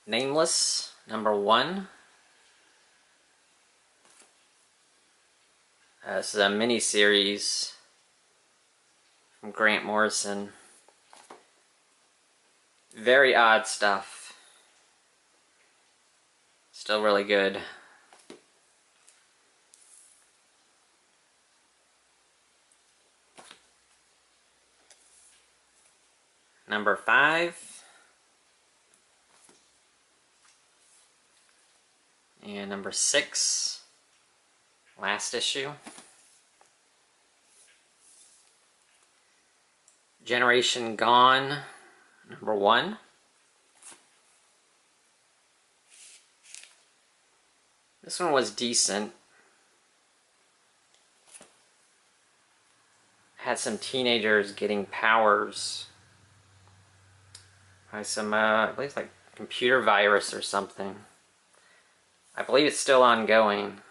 Nameless, #1. This is a mini-series from Grant Morrison. Very odd stuff. Still really good. #5. And #6. Last issue. Generation Gone, #1. This one was decent. Had some teenagers getting powers by some, I believe it's like computer virus or something. I believe it's still ongoing.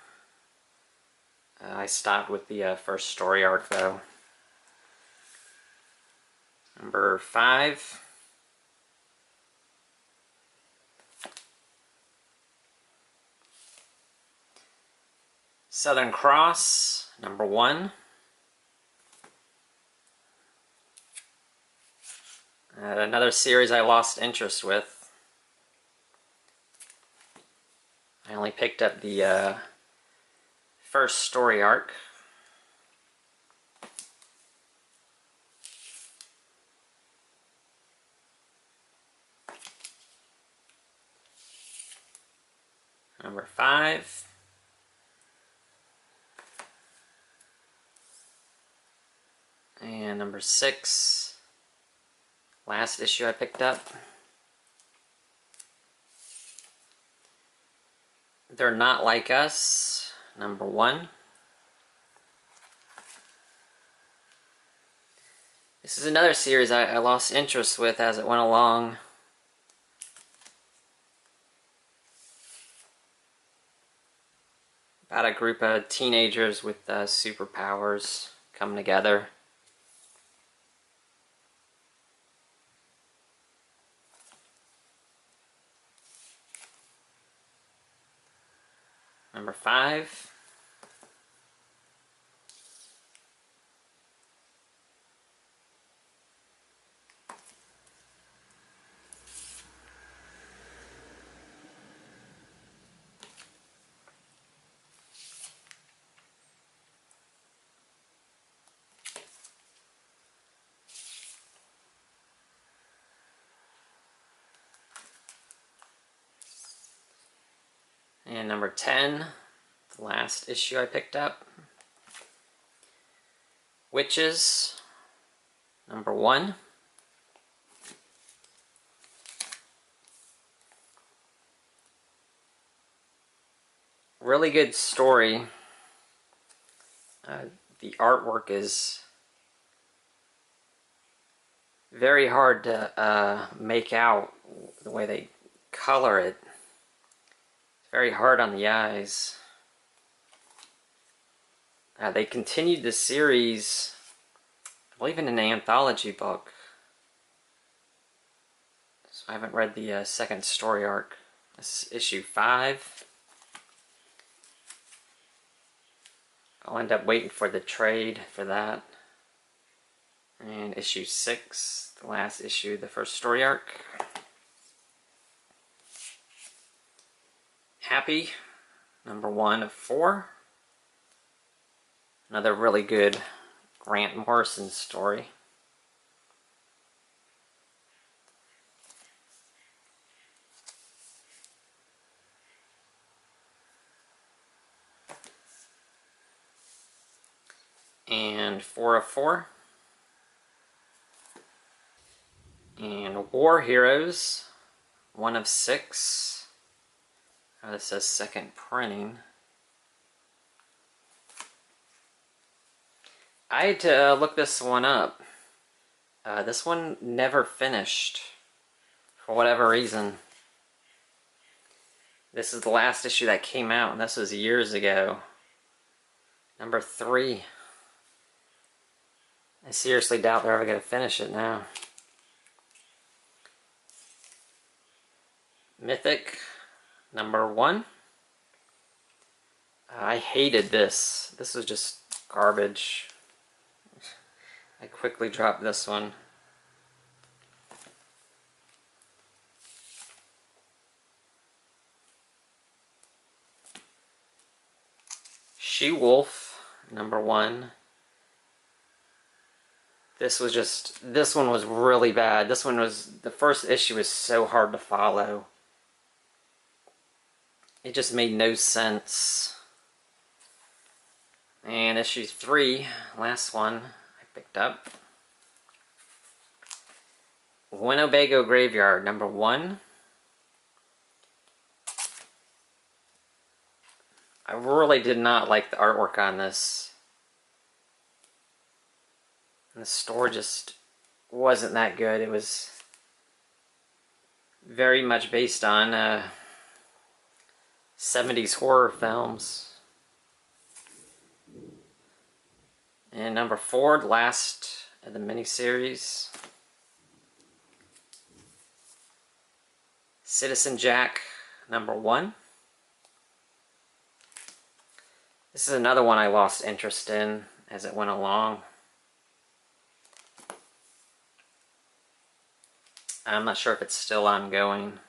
I stopped with the first story arc though. #5. Southern Cross, #1. Another series I lost interest with. I only picked up the first story arc. #5. And #6. Last issue I picked up. They're Not Like Us, #1. This is another series I lost interest with as it went along. About a group of teenagers with superpowers coming together. #5. And #10, the last issue I picked up. Wytches, #1. Really good story. The artwork is very hard to make out the way they color it. It's very hard on the eyes. They continued the series, I believe, in an anthology book. So I haven't read the second story arc. This is issue 5. I'll end up waiting for the trade for that. And issue 6, the last issue, the first story arc. Happy, #1 of 4. Another really good Grant Morrison story. And 4 of 4. And War Heroes, 1 of 6. This says second printing. I had to look this one up. This one never finished for whatever reason. This is the last issue that came out, and this was years ago. #3. I seriously doubt they're ever going to finish it now. Mythic, #1. I hated this. This was just garbage. I quickly dropped this one. She-Wolf, #1. This one was really bad. The first issue was so hard to follow. It just made no sense. And issue 3, last one I picked up. Winnebago Graveyard, #1. I really did not like the artwork on this. And the story just wasn't that good. It was very much based on 70s horror films. And #4, last of the miniseries. Citizen Jack, #1. This is another one I lost interest in as it went along. I'm not sure if it's still ongoing.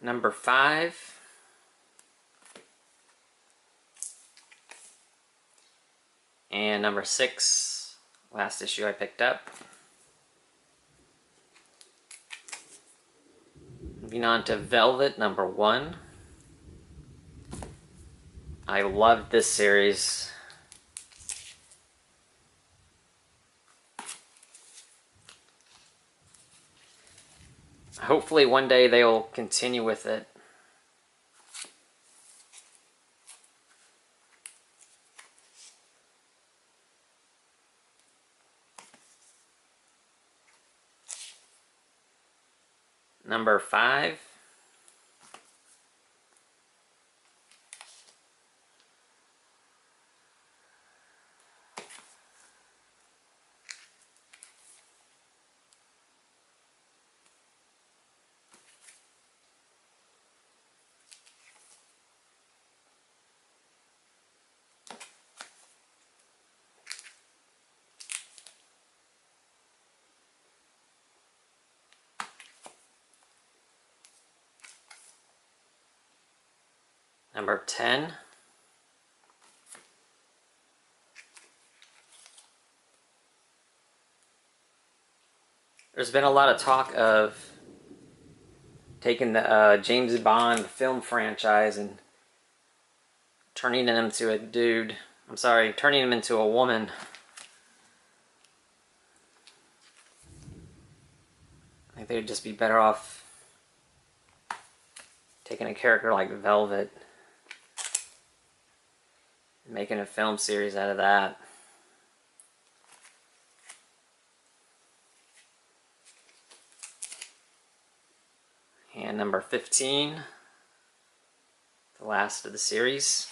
#5. And #6, last issue I picked up. Moving on to Velvet, #1. I loved this series. Hopefully one day they will continue with it. #5. #10. There's been a lot of talk of taking the James Bond film franchise and turning him into a dude. I'm sorry, turning him into a woman. I think they'd just be better off taking a character like Velvet and making a film series out of that. And #15, the last of the series.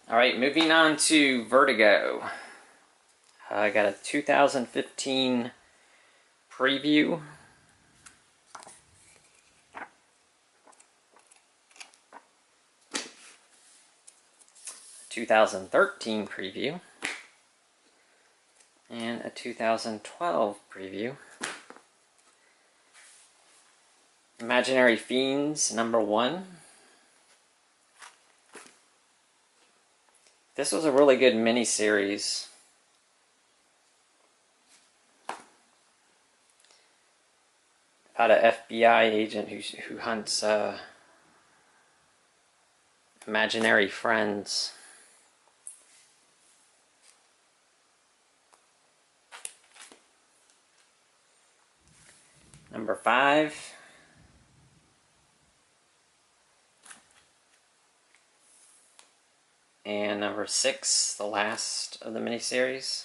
Alright, moving on to Vertigo. I got a 2015 preview. A 2013 preview. And a 2012 preview. Imaginary Fiends, #1. This was a really good miniseries. About an FBI agent who hunts imaginary friends. #5. And #6, the last of the miniseries.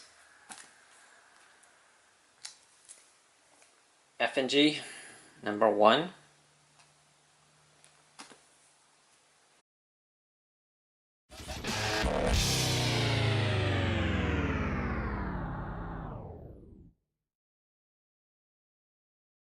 F&G, #1.